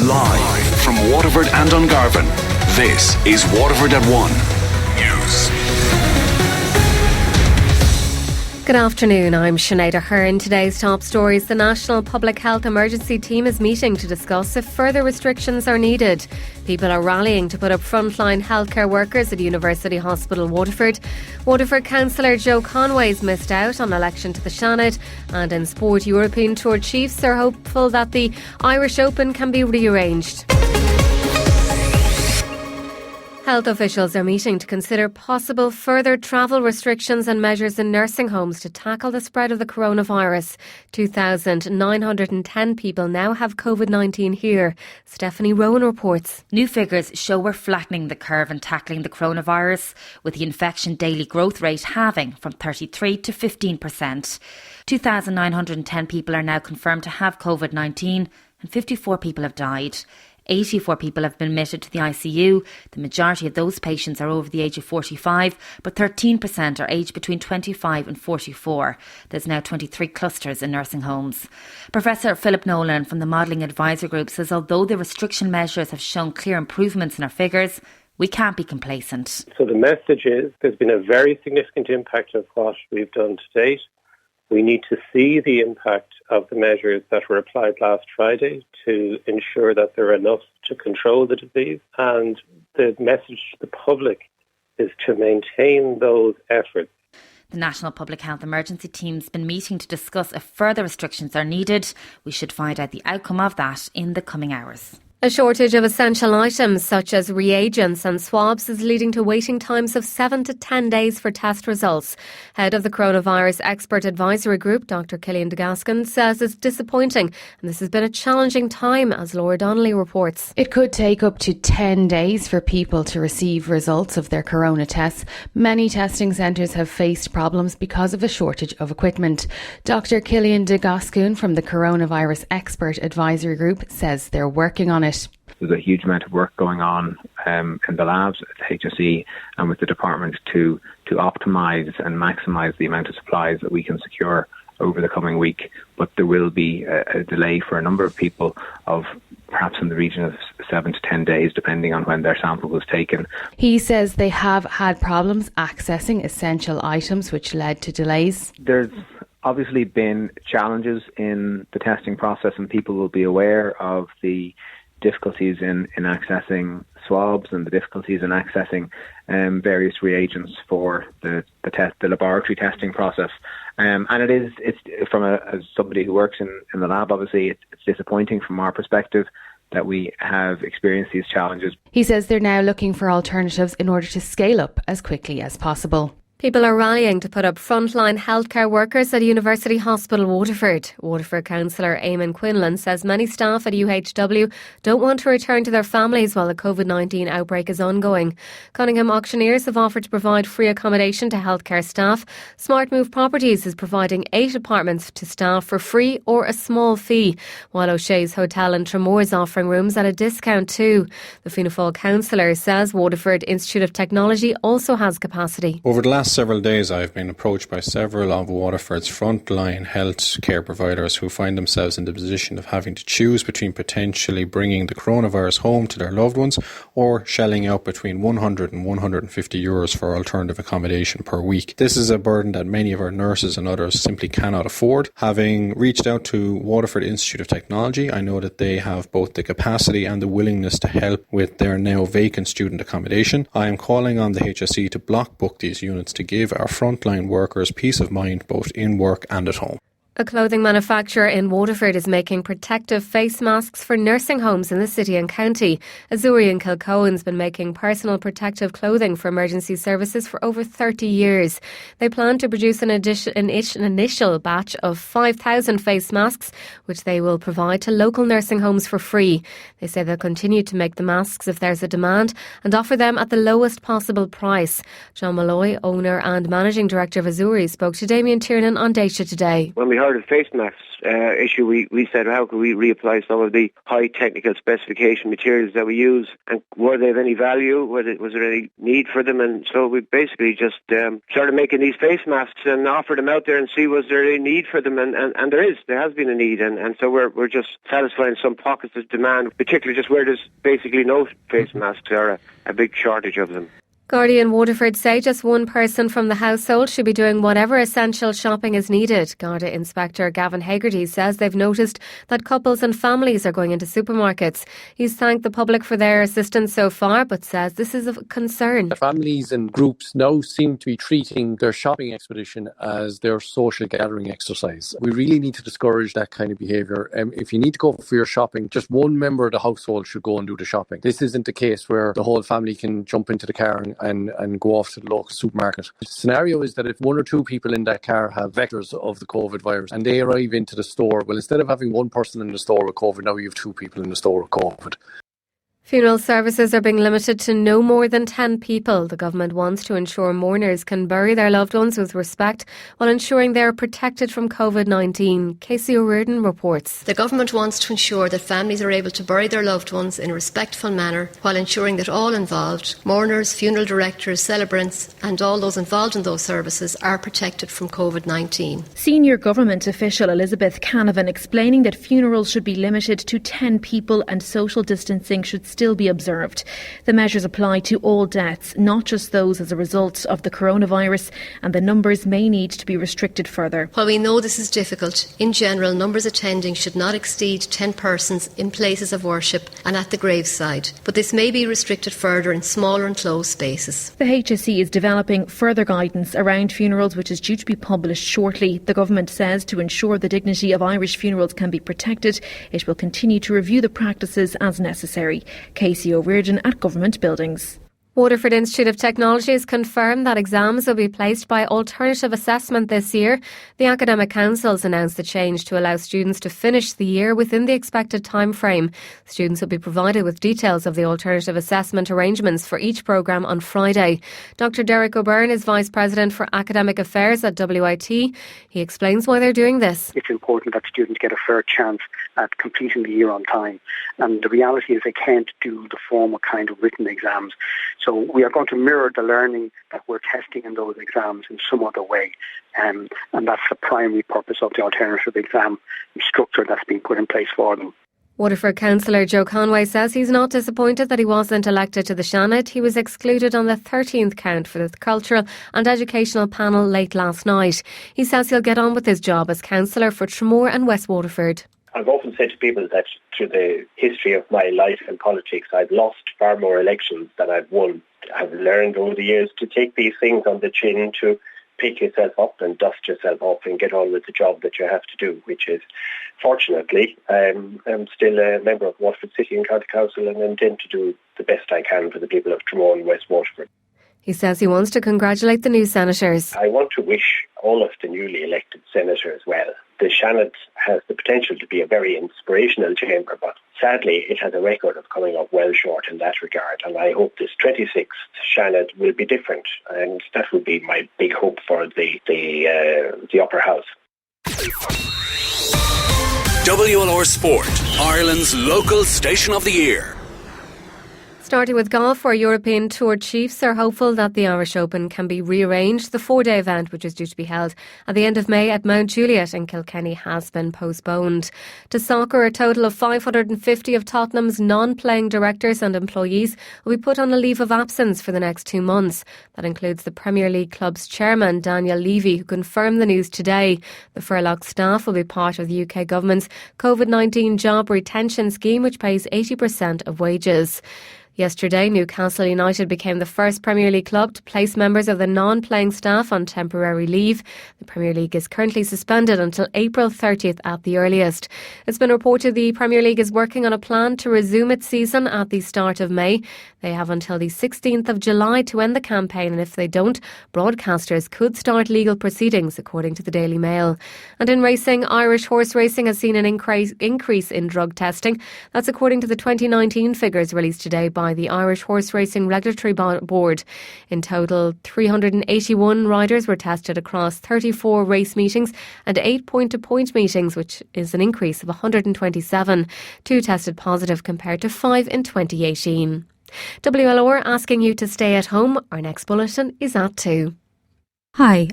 Live from Waterford and Dungarvan, this is Waterford at 1 News. Good afternoon, I'm Sinead Aherne. Today's top stories. The National Public Health Emergency Team is meeting to discuss if further restrictions are needed. People are rallying to put up frontline healthcare workers at University Hospital Waterford. Waterford Councillor Joe Conway's missed out on election to the Seanad. And in sport, European Tour chiefs are hopeful that the Irish Open can be rearranged. Health officials are meeting to consider possible further travel restrictions and measures in nursing homes to tackle the spread of the coronavirus. 2,910 people now have COVID-19 here. Stephanie Rowan reports. New figures show we're flattening the curve and tackling the coronavirus, with the infection daily growth rate halving from 33 to 15%. 2,910 people are now confirmed to have COVID-19 and 54 people have died. 84 people have been admitted to the ICU. The majority of those patients are over the age of 45, but 13% are aged between 25 and 44. There's now 23 clusters in nursing homes. Professor Philip Nolan from the Modelling Advisor Group says although the restriction measures have shown clear improvements in our figures, we can't be complacent. So the message is there's been a very significant impact of what we've done to date. We need to see the impact of the measures that were applied last Friday to ensure that they're enough to control the disease. And the message to the public is to maintain those efforts. The National Public Health Emergency Team's been meeting to discuss if further restrictions are needed. We should find out the outcome of that in the coming hours. A shortage of essential items such as reagents and swabs is leading to waiting times of 7 to 10 days for test results. Head of the Coronavirus Expert Advisory Group, Dr. Cillian de Gascon, says it's disappointing and this has been a challenging time, as Laura Donnelly reports. It could take up to 10 days for people to receive results of their corona tests. Many testing centres have faced problems because of a shortage of equipment. Dr. Cillian de Gascon from the Coronavirus Expert Advisory Group says they're working on it. There's a huge amount of work going on in the labs at HSE and with the department to optimise and maximise the amount of supplies that we can secure over the coming week. But there will be a delay for a number of people of perhaps in the region of 7 to 10 days, depending on when their sample was taken. He says they have had problems accessing essential items, which led to delays. There's obviously been challenges in the testing process, and people will be aware of the difficulties in accessing swabs and the difficulties in accessing various reagents for the laboratory testing process. And it's from as somebody who works in the lab, obviously it's disappointing from our perspective that we have experienced these challenges. He says they're now looking for alternatives in order to scale up as quickly as possible. People are rallying to put up frontline healthcare workers at University Hospital Waterford. Waterford Councillor Eamon Quinlan says many staff at UHW don't want to return to their families while the COVID-19 outbreak is ongoing. Cunningham auctioneers have offered to provide free accommodation to healthcare staff. Smart Move Properties is providing 8 apartments to staff for free or a small fee, while O'Shea's Hotel in Tramore is offering rooms at a discount too. The Fianna Fáil councillor says Waterford Institute of Technology also has capacity. Over the last several days I've been approached by several of Waterford's frontline health care providers who find themselves in the position of having to choose between potentially bringing the coronavirus home to their loved ones or shelling out between 100 and 150 euros for alternative accommodation per week. This is a burden that many of our nurses and others simply cannot afford. Having reached out to Waterford Institute of Technology, I know that they have both the capacity and the willingness to help with their now vacant student accommodation. I am calling on the HSE to block book these units to give our frontline workers peace of mind both in work and at home. A clothing manufacturer in Waterford is making protective face masks for nursing homes in the city and county. Azuri and Kilcohen's been making personal protective clothing for emergency services for over 30 years. They plan to produce an initial batch of 5,000 face masks, which they will provide to local nursing homes for free. They say they'll continue to make the masks if there's a demand and offer them at the lowest possible price. John Malloy, owner and managing director of Azuri, spoke to Damien Tiernan on Daysha today. When we regarded face masks issue, we said, how could we reapply some of the high technical specification materials that we use, and were they of any value? Was there any need for them? And so we basically just started making these face masks and offered them out there and see was there any need for them, and there has been a need, and so we're just satisfying some pockets of demand, particularly just where there's basically no face masks or a big shortage of them. Gardaí in Waterford say just one person from the household should be doing whatever essential shopping is needed. Garda Inspector Gavin Haggerty says they've noticed that couples and families are going into supermarkets. He's thanked the public for their assistance so far, but says this is a concern. Families and groups now seem to be treating their shopping expedition as their social gathering exercise. We really need to discourage that kind of behaviour. If you need to go for your shopping, just one member of the household should go and do the shopping. This isn't the case where the whole family can jump into the car and go off to the local supermarket. The scenario is that if one or two people in that car have vectors of the COVID virus and they arrive into the store, well, instead of having one person in the store with COVID, now you have two people in the store with COVID. Funeral services are being limited to no more than 10 people. The government wants to ensure mourners can bury their loved ones with respect while ensuring they are protected from COVID-19. Casey O'Riordan reports. The government wants to ensure that families are able to bury their loved ones in a respectful manner while ensuring that all involved, mourners, funeral directors, celebrants and all those involved in those services are protected from COVID-19. Senior government official Elizabeth Canavan explaining that funerals should be limited to 10 people and social distancing should still be observed. The measures apply to all deaths, not just those as a result of the coronavirus, and the numbers may need to be restricted further. While we know this is difficult, in general numbers attending should not exceed 10 persons in places of worship and at the graveside, but this may be restricted further in smaller enclosed spaces. The HSE is developing further guidance around funerals, which is due to be published shortly. The government says to ensure the dignity of Irish funerals can be protected, it will continue to review the practices as necessary. Casey O'Riordan at Government Buildings. Waterford Institute of Technology has confirmed that exams will be placed by alternative assessment this year. The Academic Councils announced the change to allow students to finish the year within the expected time frame. Students will be provided with details of the alternative assessment arrangements for each programme on Friday. Dr Derek O'Byrne is Vice President for Academic Affairs at WIT. He explains why they're doing this. It's important that students get a fair chance at completing the year on time. And the reality is they can't do the formal kind of written exams. So we are going to mirror the learning that we're testing in those exams in some other way. And that's the primary purpose of the alternative exam structure that's been put in place for them. Waterford Councillor Joe Conway says he's not disappointed that he wasn't elected to the Seanad. He was excluded on the 13th count for the Cultural and Educational panel late last night. He says he'll get on with his job as councillor for Tramore and West Waterford. I've often said to people that through the history of my life in politics, I've lost far more elections than I've won. I've learned over the years to take these things on the chin, to pick yourself up and dust yourself off and get on with the job that you have to do, which is, fortunately, I'm still a member of Waterford City and County Council and intend to do the best I can for the people of Tramore and West Waterford. He says he wants to congratulate the new senators. I want to wish all of the newly elected senators well. The Seanad has the potential to be a very inspirational chamber, but sadly it has a record of coming up well short in that regard, and I hope this 26th Seanad will be different, and that would be my big hope for the upper house. WLR Sport, Ireland's local station of the year. Starting with golf, where European Tour chiefs are hopeful that the Irish Open can be rearranged. The 4-day event, which is due to be held at the end of May at Mount Juliet in Kilkenny, has been postponed. To soccer, a total of 550 of Tottenham's non-playing directors and employees will be put on a leave of absence for the next 2 months. That includes the Premier League club's chairman, Daniel Levy, who confirmed the news today. The furloughed staff will be part of the UK government's COVID-19 job retention scheme, which pays 80% of wages. Yesterday, Newcastle United became the first Premier League club to place members of the non-playing staff on temporary leave. The Premier League is currently suspended until April 30th at the earliest. It's been reported the Premier League is working on a plan to resume its season at the start of May. They have until the 16th of July to end the campaign, and if they don't, broadcasters could start legal proceedings, according to the Daily Mail. And in racing, Irish horse racing has seen an increase in drug testing. That's according to the 2019 figures released today by by the Irish Horse Racing Regulatory Board. In total, 381 riders were tested across 34 race meetings and 8 point-to-point meetings, which is an increase of 127. 2 tested positive compared to 5 in 2018. WLR asking you to stay at home. Our next bulletin is at 2. Hi,